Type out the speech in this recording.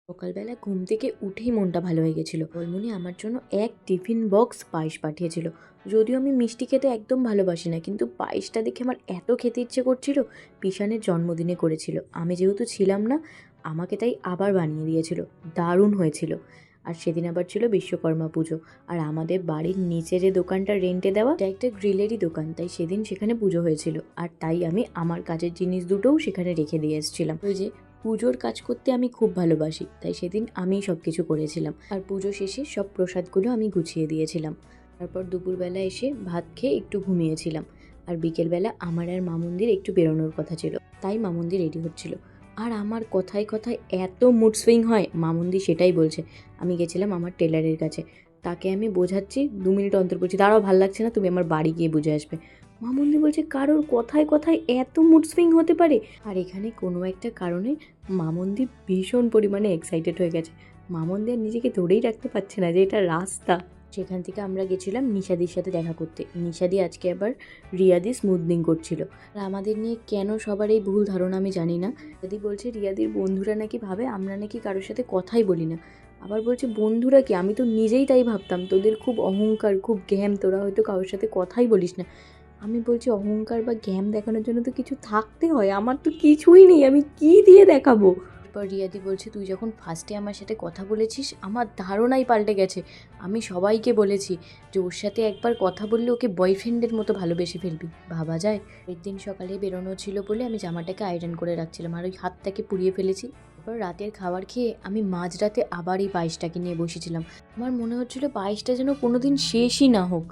সকালবেলা ঘুম থেকে উঠেই মনটা ভালো হয়ে গেছিলো। বলমুনি আমার জন্য এক টিফিন বক্স পায়েস পাঠিয়েছিল। যদিও আমি মিষ্টি খেতে একদম ভালোবাসি না, কিন্তু পায়েসটা দেখে আমার এত খেতে ইচ্ছে করছিল। পিশানের জন্মদিনে করেছিল, আমি যেহেতু ছিলাম না, আমাকে তাই আবার বানিয়ে দিয়েছিল। দারুণ হয়েছিল। আর সেদিন আবার ছিল বিশ্বকর্মা পুজো। আর আমাদের বাড়ির নিচে যে দোকানটা রেন্টে দেওয়া, এটা একটা গ্রিলেরই দোকান, তাই সেদিন সেখানে পুজো হয়েছিল। আর তাই আমি আমার কাজের জিনিস দুটোও সেখানে রেখে দিয়ে এসেছিলাম। ওই যে পুজোর কাজ করতে আমি খুব ভালোবাসি, তাই সেদিন আমিই সব কিছু করেছিলাম। আর পুজো শেষে সব প্রসাদগুলো আমি গুছিয়ে দিয়েছিলাম। তারপর দুপুরবেলা এসে ভাত খেয়ে একটু ঘুমিয়েছিলাম। আর বিকেলবেলা আমার আর মামুন্দির একটু বেরোনোর কথা ছিল, তাই মামুন্দি রেডি হচ্ছিল। আর আমার কথায় কথায় এত মুড সুইং হয়, মামুন্দি সেটাই বলছে। আমি গেছিলাম আমার টেলারের কাছে, তাকে আমি বোঝাচ্ছি 2 মিনিট অন্তর বলছি, দাঁড়াও, ভাল লাগছে না, তুমি আমার বাড়ি গিয়ে বুঝে আসবে। মামুন্দি বলছে কারোর কথায় কথায় এত মুড সুইং হতে পারে। আর এখানে কোনো একটা কারণে মামুন্দি ভীষণ পরিমাণে এক্সাইটেড হয়ে গেছে। মামুন্দি আর নিজেকে ধরেই রাখতে পারছে না যে এটা রাস্তা। সেখান থেকে আমরা গেছিলাম নিশাদির সাথে দেখা করতে। নিশাদি আজকে আবার রিয়াদি স্মুথনিং করছিল। আর আমাদের নিয়ে কেন সবার এই ভুল ধারণা আমি জানি না। রিয়াদি বলছে রিয়াদির বন্ধুরা নাকি ভাবে আমরা নাকি কারোর সাথে কথাই বলি না। আবার বলছে বন্ধুরা কি, আমি তো নিজেই তাই ভাবতাম, তোদের খুব অহংকার, খুব ঘ্যাম, তোরা হয়তো কারোর সাথে কথাই বলিস না। আমি বলছি অহংকার বা ঘ্যাম দেখানোর জন্য তো কিছু থাকতে হয়, আমার তো কিছুই নেই, আমি কি দিয়ে দেখাবো। এরপর রিয়াদি বলছে তুই যখন ফার্স্টে আমার সাথে কথা বলেছিস আমার ধারণাই পাল্টে গেছে। আমি সবাইকে বলেছি যে ওর সাথে একবার কথা বললে ওকে বয়ফ্রেন্ডের মতো ভালোবেসে ফেলবি। ভাবা যায়। এর দিন সকালে বেরোনো ছিল বলে আমি জামাটাকে আয়রন করে রাখছিলাম, আর ওই হাতটাকে পুড়িয়ে ফেলেছি। এরপর রাতের খাবার খেয়ে আমি মাঝরাতে আবার এই পায়েসটাকে নিয়ে বসেছিলাম। আমার মনে হচ্ছিল পায়েসটা যেন কোনোদিন শেষই না হোক।